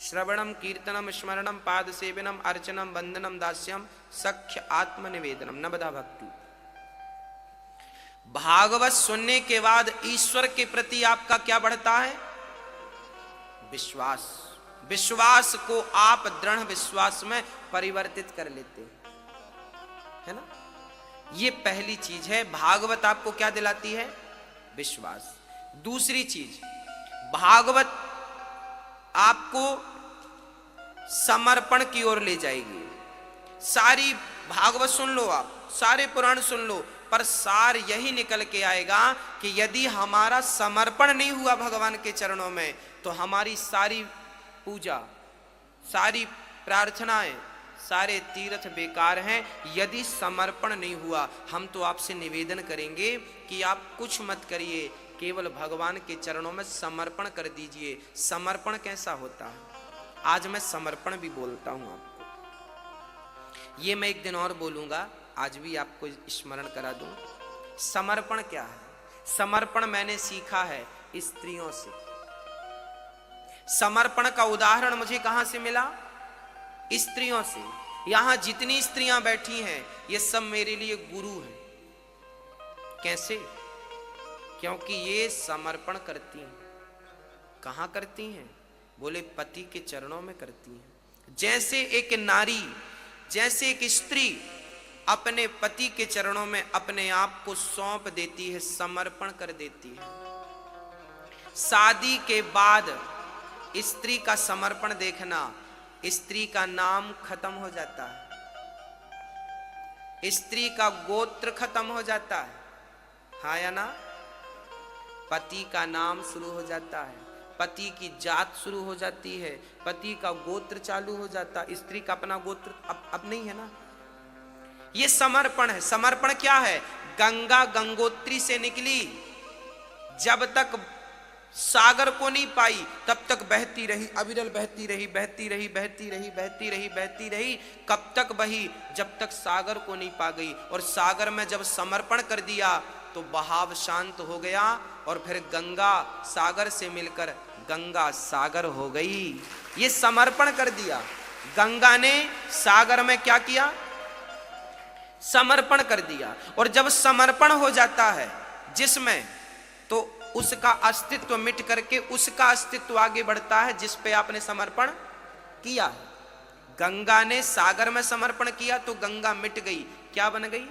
श्रवणम कीर्तनम स्मरणम पाद सेवनम अर्चनम वंदनम दास्यम सख्य आत्मनिवेदनम नवधा भक्ति। भागवत सुनने के बाद ईश्वर के प्रति आपका क्या बढ़ता है? विश्वास। विश्वास को आप दृढ़ विश्वास में परिवर्तित कर लेते है ना। ये पहली चीज है। भागवत आपको क्या दिलाती है? विश्वास। दूसरी चीज, भागवत आपको समर्पण की ओर ले जाएगी। सारी भागवत सुन लो, आप सारे पुराण सुन लो, पर सार यही निकल के आएगा कि यदि हमारा समर्पण नहीं हुआ भगवान के चरणों में तो हमारी सारी पूजा, सारी प्रार्थनाएं, सारे तीर्थ बेकार हैं। यदि समर्पण नहीं हुआ, हम तो आपसे निवेदन करेंगे कि आप कुछ मत करिए, केवल भगवान के चरणों में समर्पण कर दीजिए। समर्पण कैसा होता है आज मैं समर्पण भी बोलता हूं आपको। ये मैं एक दिन और बोलूंगा, आज भी आपको स्मरण करा दूं। समर्पण क्या है? समर्पण मैंने सीखा है स्त्रियों से। समर्पण का उदाहरण मुझे कहां से मिला? स्त्रियों से। यहां जितनी स्त्रियां बैठी हैं ये सब मेरे लिए गुरु हैं। कैसे? क्योंकि ये समर्पण करती हैं। कहां करती हैं? बोले पति के चरणों में करती हैं। जैसे एक नारी, जैसे एक स्त्री अपने पति के चरणों में अपने आप को सौंप देती है, समर्पण कर देती है। शादी के बाद स्त्री का समर्पण देखना, स्त्री का नाम खत्म हो जाता है, स्त्री का गोत्र खत्म हो जाता है, हाँ या ना? पति का नाम शुरू हो जाता है, पति की जात शुरू हो जाती है, पति का गोत्र चालू हो जाता है। स्त्री का अपना गोत्र अब नहीं है ना। ये समर्पण है। समर्पण क्या है? गंगा गंगोत्री से निकली, जब तक सागर को नहीं पाई तब तक बहती रही, अविरल बहती रही, बहती रही, बहती रही, बहती रही, बहती रही। कब तक बही? जब तक सागर को नहीं पा गई। और सागर में जब समर्पण कर दिया तो बहाव शांत हो गया और फिर गंगा सागर से मिलकर गंगा सागर हो गई। ये समर्पण कर दिया। गंगा ने सागर में क्या किया? समर्पण कर दिया। और जब समर्पण हो जाता है जिसमें, तो उसका अस्तित्व मिट करके उसका अस्तित्व आगे बढ़ता है जिस पे आपने समर्पण किया है। गंगा ने सागर में समर्पण किया तो गंगा मिट गई, क्या बन गई?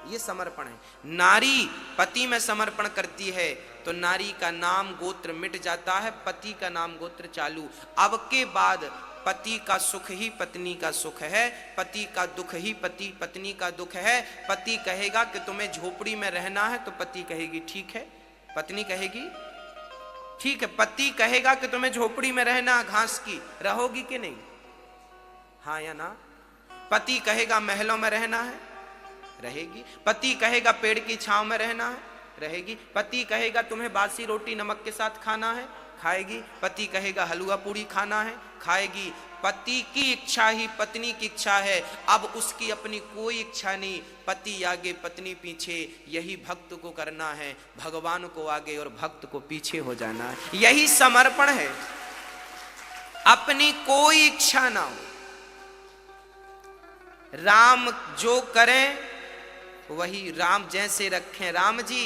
ये समर्पण है। नारी पति में समर्पण करती है तो नारी का नाम गोत्र मिट जाता है, पति का नाम गोत्र चालू। अब के बाद पति का सुख ही पत्नी का सुख है, पति का दुख ही पति पत्नी का दुख है। पति कहेगा कि तुम्हें झोपड़ी में रहना है तो पति कहेगी ठीक है, पत्नी कहेगी ठीक है। पति कहेगा कि तुम्हें झोपड़ी में रहना घास की, रहोगी कि नहीं? हाँ या ना? पति कहेगा महलों में रहना है, रहेगी। पति कहेगा पेड़ की छांव में रहना है, रहेगी। पति कहेगा तुम्हें बासी रोटी नमक के साथ खाना है, खाएगी। पति कहेगा हलवा पूरी खाना है, खाएगी। पति की इच्छा ही पत्नी की इच्छा है। अब उसकी अपनी कोई इच्छा नहीं, पति आगे पत्नी पीछे। यही भक्त को करना है, भगवान को आगे और भक्त को पीछे हो जाना है। यही समर्पण है। अपनी कोई इच्छा ना हो, राम जो करें वही, राम जैसे रखें राम जी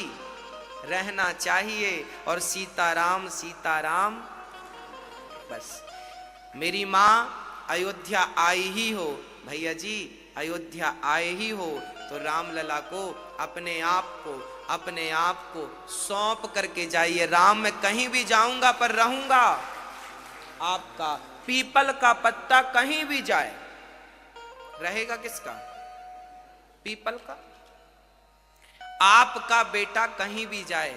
रहना चाहिए, और सीताराम सीताराम बस। मेरी माँ अयोध्या आई ही हो, भैया जी अयोध्या आए ही हो तो राम लला को अपने आप को सौंप करके जाइए। राम मैं कहीं भी जाऊंगा पर रहूंगा आपका। पीपल का पत्ता कहीं भी जाए रहेगा किसका? पीपल का। आपका बेटा कहीं भी जाए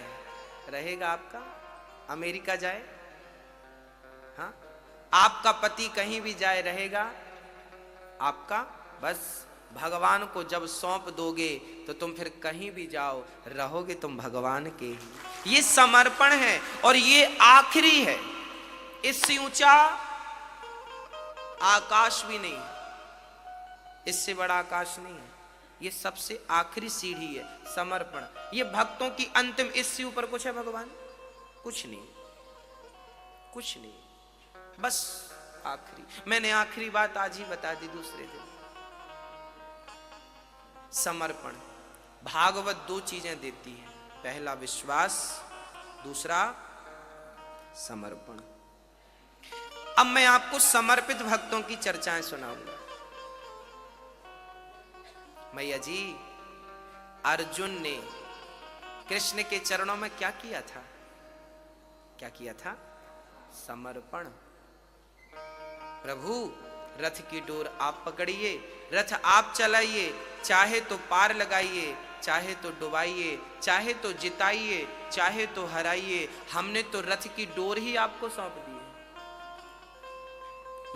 रहेगा आपका। अमेरिका जाए, हाँ, आपका पति कहीं भी जाए रहेगा आपका। बस भगवान को जब सौंप दोगे तो तुम फिर कहीं भी जाओ रहोगे तुम भगवान के ही। ये समर्पण है और ये आखिरी है। इससे ऊंचा आकाश भी नहीं, इससे बड़ा आकाश नहीं है। ये सबसे आखिरी सीढ़ी है समर्पण। ये भक्तों की अंतिम, इससे ऊपर कुछ है भगवान? कुछ नहीं, कुछ नहीं। बस आखिरी, मैंने आखिरी बात आज ही बता दी दूसरे दिन। समर्पण। भागवत दो चीजें देती है, पहला विश्वास, दूसरा समर्पण। अब मैं आपको समर्पित भक्तों की चर्चाएं सुनाऊंगा। मैया जी, अर्जुन ने कृष्ण के चरणों में क्या किया था? क्या किया था? समर्पण। प्रभु, रथ की डोर आप पकड़िए, रथ आप चलाइए, चाहे तो पार लगाइए, चाहे तो डुबाइए, चाहे तो जिताइए, चाहे तो हराइए, हमने तो रथ की डोर ही आपको सौंप दी है।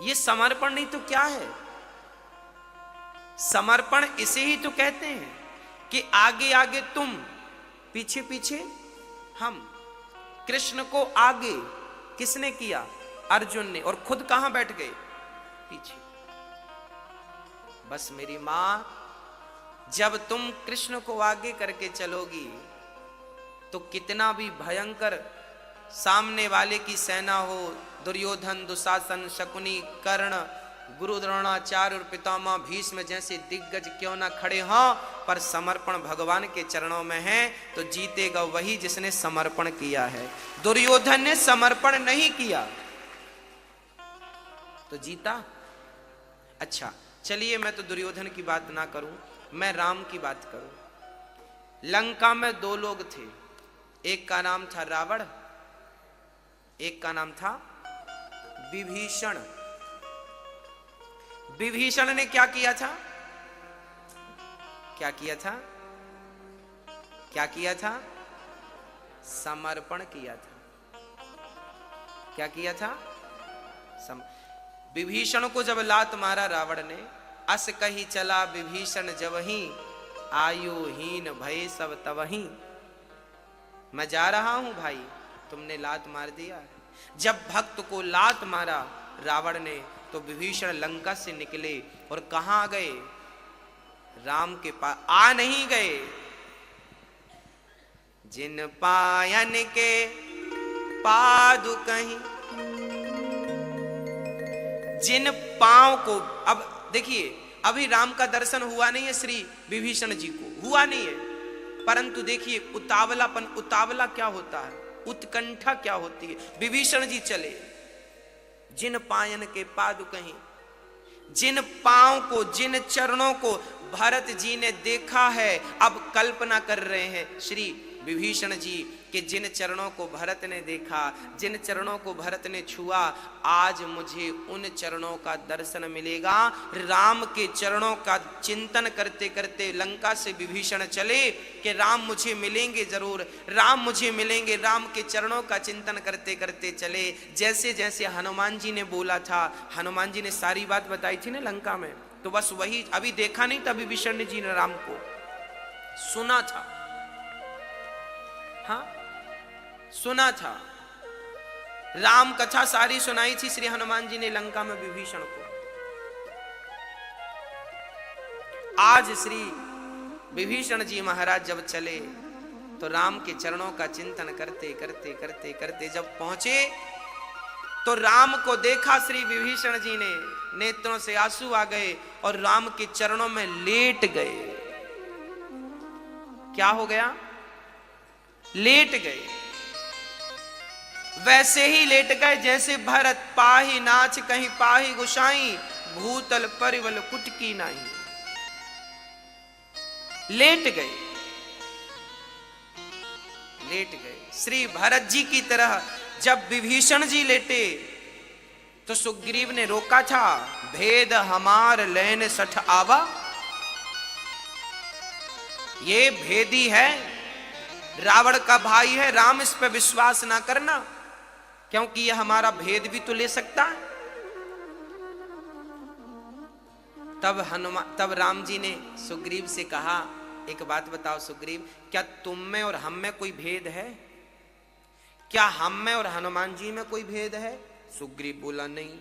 ये समर्पण नहीं तो क्या है? समर्पण इसे ही तो कहते हैं कि आगे आगे तुम, पीछे पीछे हम। कृष्ण को आगे किसने किया? अर्जुन ने, और खुद कहां बैठ गए? पीछे। बस मेरी मां, जब तुम कृष्ण को आगे करके चलोगी तो कितना भी भयंकर सामने वाले की सेना हो, दुर्योधन, दुशासन, शकुनी, कर्ण, गुरु द्रोणाचार्य और पितामह भीष्म जैसे दिग्गज क्यों ना खड़े हों, पर समर्पण भगवान के चरणों में है तो जीतेगा वही जिसने समर्पण किया है। दुर्योधन ने समर्पण नहीं किया तो जीता? अच्छा, चलिए मैं तो दुर्योधन की बात ना करूं, मैं राम की बात करूं। लंका में दो लोग थे, एक का नाम था रावण, एक का नाम था विभीषण। विभीषण ने क्या किया था? क्या किया था? क्या किया था? समर्पण किया था। क्या किया था? विभीषण को जब लात मारा रावण ने, अस कही चला विभीषण जबहि, आयुहीन भय सब तबहि। मैं जा रहा हूं भाई, तुमने लात मार दिया। जब भक्त को लात मारा रावण ने तो विभीषण लंका से निकले और कहां गए? राम के पास आ नहीं गए। जिन पायन के पादुकहि, जिन पांव को, अब देखिए, अभी राम का दर्शन हुआ नहीं है श्री विभीषण जी को, हुआ नहीं है, परंतु देखिए उतावलापन, उतावला क्या होता है, उत्कंठा क्या होती है। विभीषण जी चले। जिन पायन के पादुकहि, जिन पांव को, जिन चरणों को भरत जी ने देखा है, अब कल्पना कर रहे हैं श्री विभीषण जी कि जिन चरणों को भरत ने देखा, जिन चरणों को भरत ने छुआ, आज मुझे उन चरणों का दर्शन मिलेगा। राम के चरणों का चिंतन करते करते लंका से विभीषण चले कि राम मुझे मिलेंगे जरूर, राम मुझे मिलेंगे। राम के चरणों का चिंतन करते करते चले, जैसे जैसे हनुमान जी ने बोला था, हनुमान जी ने सारी बात बताई थी ना लंका में, तो बस वही, अभी देखा नहीं था विभीषण जी ने राम को, सुना था। हाँ, सुना था। राम कथा सारी सुनाई थी श्री हनुमान जी ने लंका में विभीषण को। आज श्री विभीषण जी महाराज जब चले तो राम के चरणों का चिंतन करते करते करते करते जब पहुंचे तो राम को देखा श्री विभीषण जी ने, नेत्रों से आंसू आ गए और राम के चरणों में लेट गए। क्या हो गया? लेट गए। वैसे ही लेट गए जैसे भरत पाहि नाच कहीं पाहि गुसाई, भूतल परिवल कुटकी नाही। लेट गए, लेट गए श्री भरत जी की तरह। जब विभीषण जी लेटे तो सुग्रीव ने रोका था, भेद हमार लैन सठ आवा। ये भेदी है, रावण का भाई है, राम इस पे विश्वास ना करना, क्योंकि यह हमारा भेद भी तो ले सकता है। तब राम जी ने सुग्रीव से कहा, एक बात बताओ सुग्रीव, क्या तुम में और हम में कोई भेद है? क्या हम में और हनुमान जी में कोई भेद है? सुग्रीव बोला नहीं।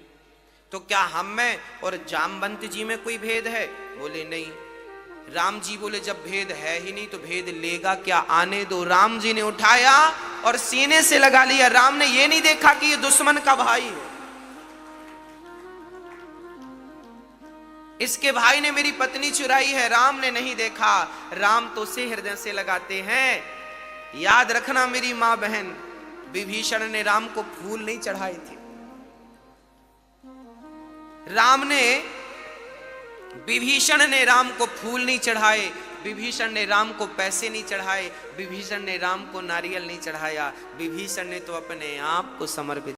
तो क्या हम में और जामवंत जी में कोई भेद है? बोले नहीं। राम जी बोले जब भेद है ही नहीं तो भेद लेगा क्या, आने दो। राम जी ने उठाया और सीने से लगा लिया। राम ने ये नहीं देखा कि ये दुश्मन का भाई है, इसके भाई ने मेरी पत्नी चुराई है, राम ने नहीं देखा। राम तो उसे हृदय से लगाते हैं। याद रखना मेरी मां बहन, विभीषण ने राम को फूल नहीं चढ़ाए थे। विभीषण ने राम को फूल नहीं चढ़ाए, विभीषण ने राम को पैसे नहीं चढ़ाए, विभीषण ने राम को नारियल नहीं चढ़ाया, विभीषण ने तो अपने आप को समर्पित